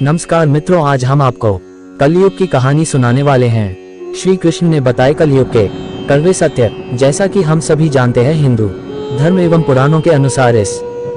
नमस्कार मित्रों, आज हम आपको कलयुग की कहानी सुनाने वाले हैं। श्री कृष्ण ने बताए कलयुग के कड़वे सत्य। जैसा कि हम सभी जानते हैं, हिंदू धर्म एवं पुराणों के अनुसार इस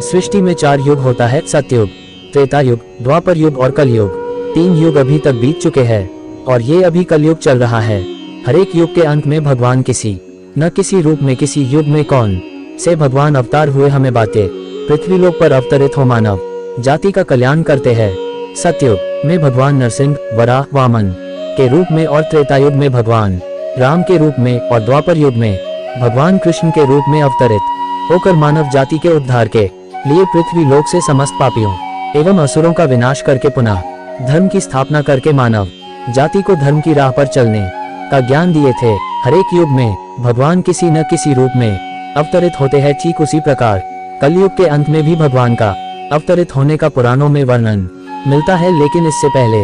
सृष्टि में 4 युग होता है। सतयुग, त्रेता युग, द्वापर युग और कलयुग। 3 युग अभी तक बीत चुके हैं और ये अभी कलयुग चल रहा है। हर एक युग के अंत में भगवान किसी न किसी रूप में, किसी युग में कौन से भगवान अवतार हुए, हमें बातें पृथ्वीलोक पर अवतरित हो मानव जाति का कल्याण करते हैं। सतयुग में भगवान नरसिंह, वराह, वामन के रूप में और त्रेतायुग में भगवान राम के रूप में और द्वापर युग में भगवान कृष्ण के रूप में अवतरित होकर मानव जाति के उद्धार के लिए पृथ्वी लोक से समस्त पापियों एवं असुरों का विनाश करके पुनः धर्म की स्थापना करके मानव जाति को धर्म की राह पर चलने का ज्ञान दिए थे। हर एक युग में भगवान किसी न किसी रूप में अवतरित होते हैं। ठीक उसी प्रकार कलयुग के अंत में भी भगवान का अवतरित होने का पुराणों में वर्णन मिलता है। लेकिन इससे पहले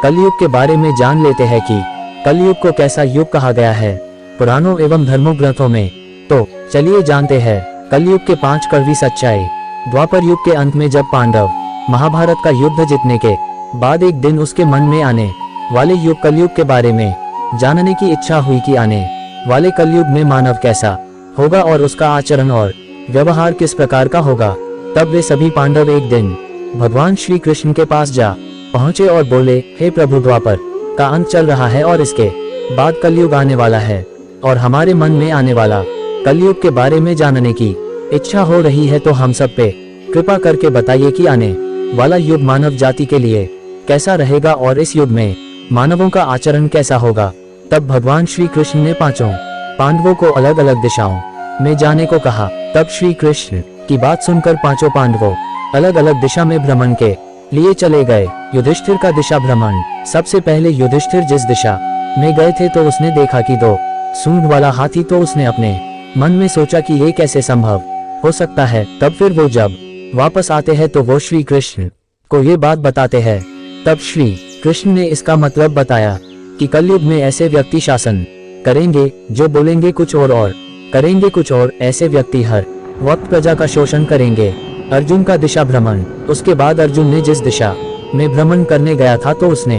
कलयुग के बारे में जान लेते हैं कि कलयुग को कैसा युग कहा गया है पुराणों एवं धर्मों ग्रंथों में। तो चलिए जानते हैं कलयुग के 5 कड़वी सच्चाई। द्वापर युग के अंत में जब पांडव महाभारत का युद्ध जीतने के बाद एक दिन उसके मन में आने वाले युग कलयुग के बारे में जानने की इच्छा हुई कि आने वाले कलयुग में मानव कैसा होगा और उसका आचरण और व्यवहार किस प्रकार का होगा। तब वे सभी पांडव एक दिन भगवान श्री कृष्ण के पास जा पहुंचे और बोले, हे प्रभु, द्वापर का अंत चल रहा है और इसके बाद कलयुग आने वाला है और हमारे मन में आने वाला कलयुग के बारे में जानने की इच्छा हो रही है। तो हम सब पे कृपा करके बताइए कि आने वाला युग मानव जाति के लिए कैसा रहेगा और इस युग में मानवों का आचरण कैसा होगा। तब भगवान श्री कृष्ण ने 5 पांडवों को अलग अलग दिशाओं में जाने को कहा। तब श्री कृष्ण की बात सुनकर 5 पांडवों अलग अलग दिशा में भ्रमण के लिए चले गए। युधिष्ठिर का दिशा भ्रमण। सबसे पहले युधिष्ठिर जिस दिशा में गए थे तो उसने देखा कि 2 सूंड वाला हाथी। तो उसने अपने मन में सोचा कि ये कैसे संभव हो सकता है। तब फिर वो जब वापस आते हैं तो वो श्री कृष्ण को ये बात बताते हैं। तब श्री कृष्ण ने इसका मतलब बताया कि कलयुग में ऐसे व्यक्ति शासन करेंगे जो बोलेंगे कुछ और करेंगे कुछ और। ऐसे व्यक्ति हर वक्त प्रजा का शोषण करेंगे। अर्जुन का दिशा भ्रमण। उसके बाद अर्जुन ने जिस दिशा में भ्रमण करने गया था तो उसने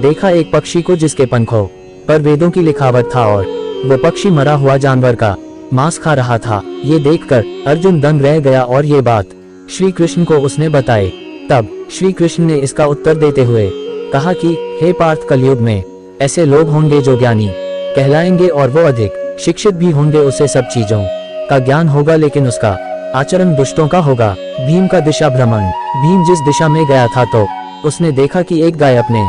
देखा एक पक्षी को जिसके पंखों पर वेदों की लिखावट था और वो पक्षी मरा हुआ जानवर का मांस खा रहा था। ये देखकर अर्जुन दंग रह गया और ये बात श्री कृष्ण को उसने बताई। तब श्री कृष्ण ने इसका उत्तर देते हुए कहा कि हे पार्थ, कलयुग में ऐसे लोग होंगे जो ज्ञानी कहलाएंगे और वो अधिक शिक्षित भी होंगे। उसे सब चीजों का ज्ञान होगा लेकिन उसका आचरण दुष्टों का होगा। भीम का दिशा भ्रमण। भीम जिस दिशा में गया था तो उसने देखा कि एक गाय अपने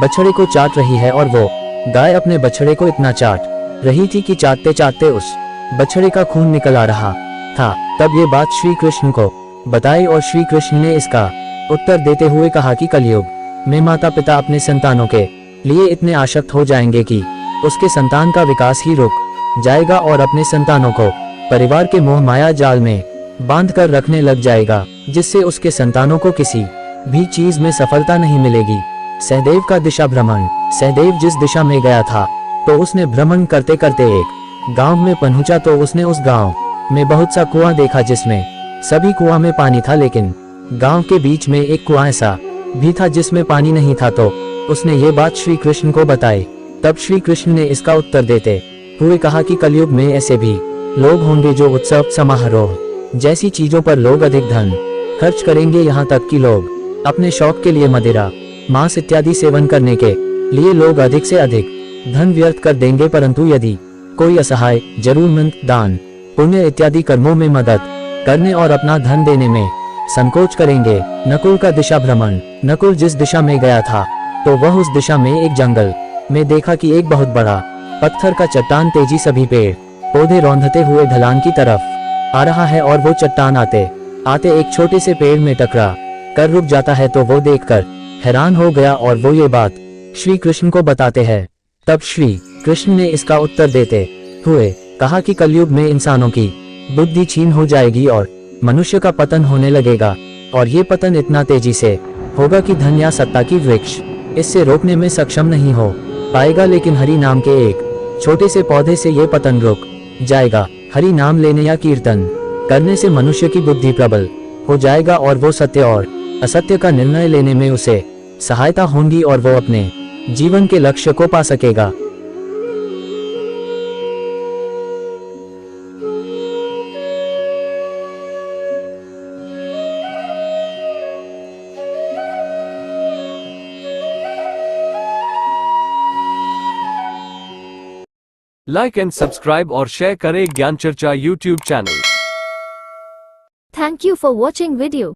बछड़े को चाट रही है और वो गाय अपने बछड़े को इतना चाट रही थी कि चाटते चाटते उस बछड़े का खून निकल आ रहा था। तब ये बात श्री कृष्ण को बताई और श्री कृष्ण ने इसका उत्तर देते हुए कहा कि कलयुग में माता पिता अपने संतानों के लिए इतने आसक्त हो जाएंगे कि उसके संतान का विकास ही रुक जाएगा और अपने संतानों को परिवार के मोह माया जाल में बांध कर रखने लग जाएगा, जिससे उसके संतानों को किसी भी चीज में सफलता नहीं मिलेगी। सहदेव का दिशा भ्रमण। सहदेव जिस दिशा में गया था तो उसने भ्रमण करते करते एक गांव में पहुंचा तो उसने उस गांव में बहुत सा कुआं देखा जिसमें सभी कुआं में पानी था, लेकिन गांव के बीच में एक कुआं ऐसा भी था जिसमें पानी नहीं था। तो उसने ये बात श्री कृष्ण को बताई। तब श्री कृष्ण ने इसका उत्तर देते हुए कहा कि कलयुग में ऐसे भी लोग होंगे जो उत्सव समारोह जैसी चीजों पर लोग अधिक धन खर्च करेंगे। यहाँ तक कि लोग अपने शौक के लिए मदिरा, मांस इत्यादि सेवन करने के लिए लोग अधिक से अधिक धन व्यर्थ कर देंगे। परंतु यदि कोई असहाय, जरूरतमंद, दान, पुण्य इत्यादि कर्मों में मदद करने और अपना धन देने में संकोच करेंगे। नकुल का दिशा भ्रमण। नकुल जिस दिशा में गया था तो वह उस दिशा में एक जंगल में देखा कि एक बहुत बड़ा पत्थर का चट्टान तेजी सभी पेड़ पौधे रौंदते हुए ढलान की तरफ आ रहा है और वो चट्टान आते आते एक छोटे से पेड़ में टकरा कर रुक जाता है। तो वो देखकर हैरान हो गया और वो ये बात श्री कृष्ण को बताते हैं। तब श्री कृष्ण ने इसका उत्तर देते हुए कहा कि कलयुग में इंसानों की बुद्धि क्षीण हो जाएगी और मनुष्य का पतन होने लगेगा और ये पतन इतना तेजी से होगा कि धन या सत्ता की वृक्ष इससे रोकने में सक्षम नहीं हो पाएगा। लेकिन हरि नाम के एक छोटे से पौधे से ये पतन रुक जाएगा। हरि नाम लेने या कीर्तन करने से मनुष्य की बुद्धि प्रबल हो जाएगा और वो सत्य और असत्य का निर्णय लेने में उसे सहायता होंगी और वो अपने जीवन के लक्ष्य को पा सकेगा। लाइक एंड सब्सक्राइब और शेयर करें ज्ञान चर्चा YouTube channel. Thank you for watching video.